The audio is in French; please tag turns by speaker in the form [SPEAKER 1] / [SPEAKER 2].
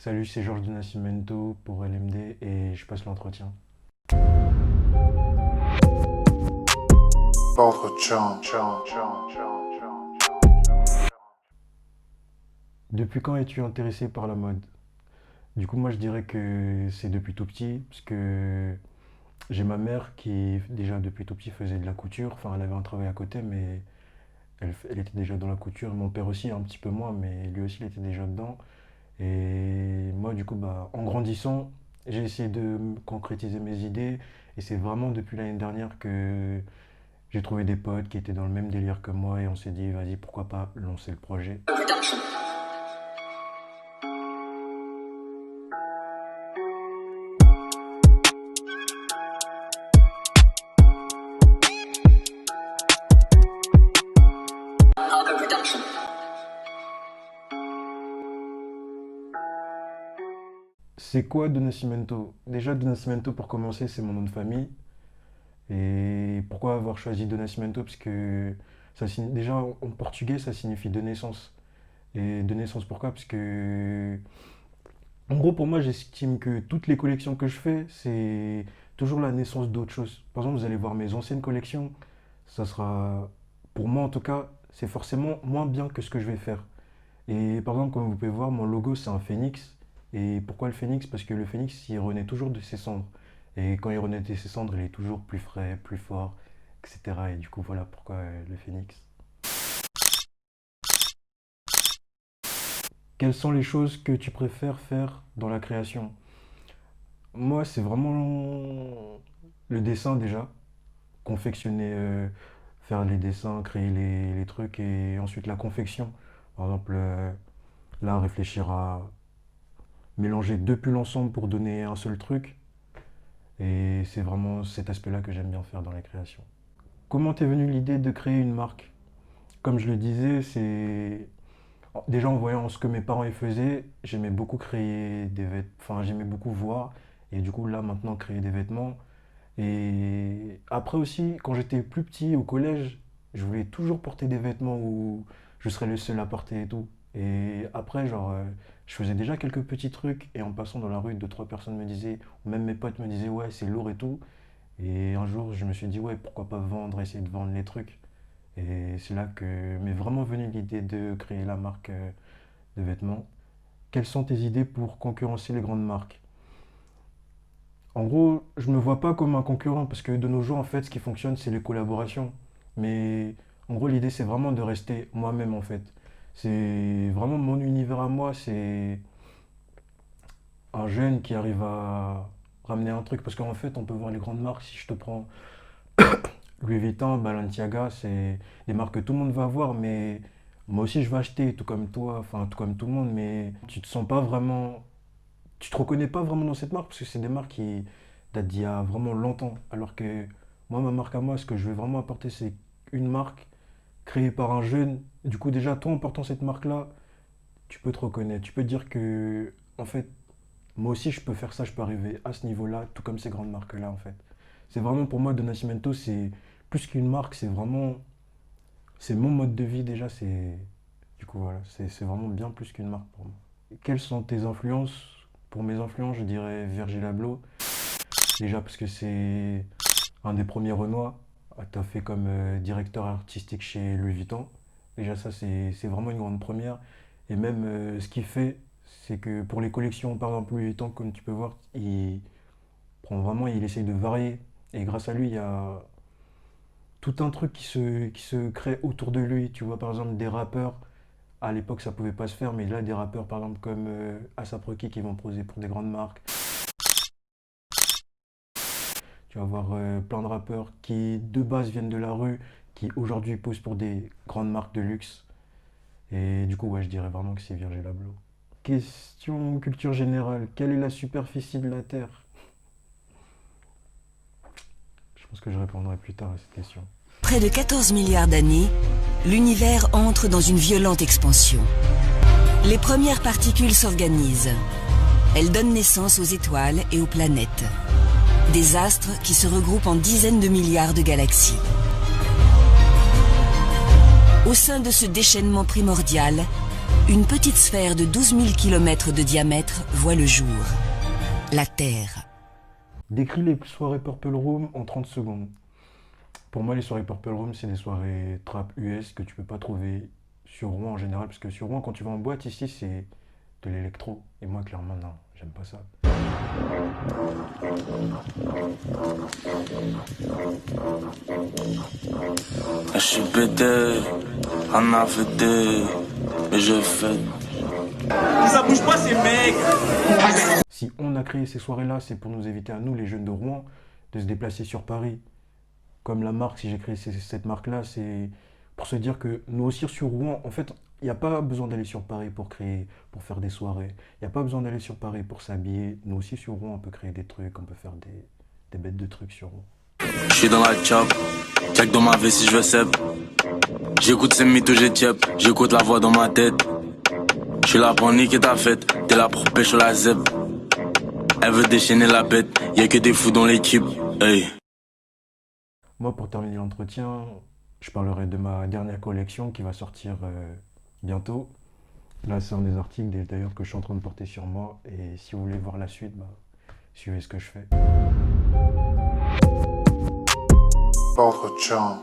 [SPEAKER 1] Salut, c'est Georges de Nascimento pour LMD et je passe l'entretien. Depuis quand es-tu intéressé par la mode? Du coup, moi je dirais que c'est depuis tout petit, parce que j'ai ma mère qui déjà depuis tout petit faisait de la couture, enfin elle avait un travail à côté, mais elle était déjà dans la couture. Mon père aussi un petit peu moins, mais lui aussi il était déjà dedans. Et moi du coup, en grandissant, j'ai essayé de concrétiser mes idées, et c'est vraiment depuis l'année dernière que j'ai trouvé des potes qui étaient dans le même délire que moi et on s'est dit, vas-y, pourquoi pas lancer le projet. C'est quoi Do Nascimento? Déjà, Do Nascimento, pour commencer, c'est mon nom de famille. Et pourquoi avoir choisi Do Nascimento? Parce que déjà, en portugais, ça signifie de naissance. Et de naissance, pourquoi? Parce que, en gros, pour moi, j'estime que toutes les collections que je fais, c'est toujours la naissance d'autre chose. Par exemple, vous allez voir mes anciennes collections, ça sera, pour moi en tout cas, c'est forcément moins bien que ce que je vais faire. Et par exemple, comme vous pouvez voir, mon logo, c'est un phénix. Et pourquoi le phénix? Parce que le phénix, il renaît toujours de ses cendres. Et quand il renaît de ses cendres, il est toujours plus frais, plus fort, etc. Et du coup, voilà pourquoi le phénix. Quelles sont les choses que tu préfères faire dans la création? Moi, c'est vraiment le dessin déjà. Confectionner, faire les dessins, créer les trucs et ensuite la confection. Par exemple, là, réfléchir à mélanger deux pulls ensemble pour donner un seul truc. Et c'est vraiment cet aspect-là que j'aime bien faire dans la création. Comment t'es venue l'idée de créer une marque? Comme je le disais, c'est déjà en voyant ce que mes parents y faisaient, j'aimais beaucoup créer des vêtements, enfin j'aimais beaucoup voir et du coup là maintenant créer des vêtements. Et après aussi, quand j'étais plus petit au collège, je voulais toujours porter des vêtements où je serais le seul à porter et tout. Et après, je faisais déjà quelques petits trucs et en passant dans la rue, deux, trois personnes me disaient, ou même mes potes me disaient, ouais, c'est lourd et tout. Et un jour, je me suis dit, ouais, pourquoi pas vendre, essayer de vendre les trucs. Et c'est là que m'est vraiment venue l'idée de créer la marque de vêtements. Quelles sont tes idées pour concurrencer les grandes marques? En gros, je me vois pas comme un concurrent parce que de nos jours, en fait, ce qui fonctionne, c'est les collaborations. Mais en gros, l'idée, c'est vraiment de rester moi-même, en fait. C'est vraiment mon univers à moi, c'est un jeune qui arrive à ramener un truc. Parce qu'en fait, on peut voir les grandes marques. Si je te prends Louis Vuitton, Balenciaga, c'est des marques que tout le monde va voir, mais moi aussi, je vais acheter, tout comme toi, enfin, tout comme tout le monde, mais tu te sens pas vraiment tu te reconnais pas vraiment dans cette marque parce que c'est des marques qui datent d'il y a vraiment longtemps. Alors que moi, ma marque à moi, ce que je veux vraiment apporter, c'est une marque créée par un jeune. Du coup, déjà, toi, en portant cette marque-là, tu peux te reconnaître. Tu peux te dire que, en fait, moi aussi, je peux faire ça, je peux arriver à ce niveau-là, tout comme ces grandes marques-là, en fait. C'est vraiment pour moi, De Nascimento, c'est plus qu'une marque, c'est vraiment. C'est mon mode de vie déjà, c'est. Du coup, voilà, c'est vraiment bien plus qu'une marque pour moi. Quelles sont tes influences? Pour mes influences, je dirais Virgil Abloh. Déjà parce que c'est un des premiers Renois à taffer comme directeur artistique chez Louis Vuitton. Déjà ça, c'est vraiment une grande première. Et même ce qu'il fait, c'est que pour les collections, par exemple Louis Vuitton, comme tu peux voir, il prend vraiment, il essaye de varier. Et grâce à lui, il y a tout un truc qui se crée autour de lui. Tu vois, par exemple, des rappeurs. À l'époque, ça pouvait pas se faire, mais là, des rappeurs, par exemple, comme A$AP Rocky qui vont poser pour des grandes marques. Tu vas avoir plein de rappeurs qui, de base, viennent de la rue, qui aujourd'hui posent pour des grandes marques de luxe. Et du coup, ouais, je dirais vraiment que c'est Virgil Abloh. Question culture générale. Quelle est la superficie de la Terre? Je pense que je répondrai plus tard à cette question.
[SPEAKER 2] Près de 14 milliards d'années, l'univers entre dans une violente expansion. Les premières particules s'organisent. Elles donnent naissance aux étoiles et aux planètes. Des astres qui se regroupent en dizaines de milliards de galaxies. Au sein de ce déchaînement primordial, Une petite sphère de 12 000 km de diamètre voit le jour. La Terre.
[SPEAKER 1] Décris les soirées Purple Room en 30 secondes. Pour moi, les soirées Purple Room, c'est des soirées trap US que tu peux pas trouver sur Rouen en général. Parce que sur Rouen, quand tu vas en boîte, ici, c'est de l'électro. Et moi, clairement, non, j'aime pas ça.
[SPEAKER 3] Je suis pété, on a fêté, mais je fête.
[SPEAKER 4] Ça bouge pas ces mecs.
[SPEAKER 1] Si on a créé ces soirées-là, c'est pour nous éviter à nous, les jeunes de Rouen, de se déplacer sur Paris. Comme la marque, si j'ai créé cette marque-là, c'est pour se dire que nous aussi sur Rouen, en fait, il n'y a pas besoin d'aller sur Paris pour créer, pour faire des soirées. Il n'y a pas besoin d'aller sur Paris pour s'habiller. Nous aussi sur Rouen, on peut créer des trucs, on peut faire des bêtes de trucs sur Rouen.
[SPEAKER 3] Je suis dans la chop, check dans ma vie si je veux sep. J'écoute ces mythos, j'ai tiep, j'écoute la voix dans ma tête. Je suis là pour niquer ta fête, t'es là pour pêcher la zeb. Elle veut déchaîner la bête, y'a que des fous dans l'équipe, hey.
[SPEAKER 1] Moi, pour terminer l'entretien, je parlerai de ma dernière collection qui va sortir bientôt. Là, c'est un des articles d'ailleurs que je suis en train de porter sur moi. Et si vous voulez voir la suite, bah, suivez ce que je fais.
[SPEAKER 5] Ordre John.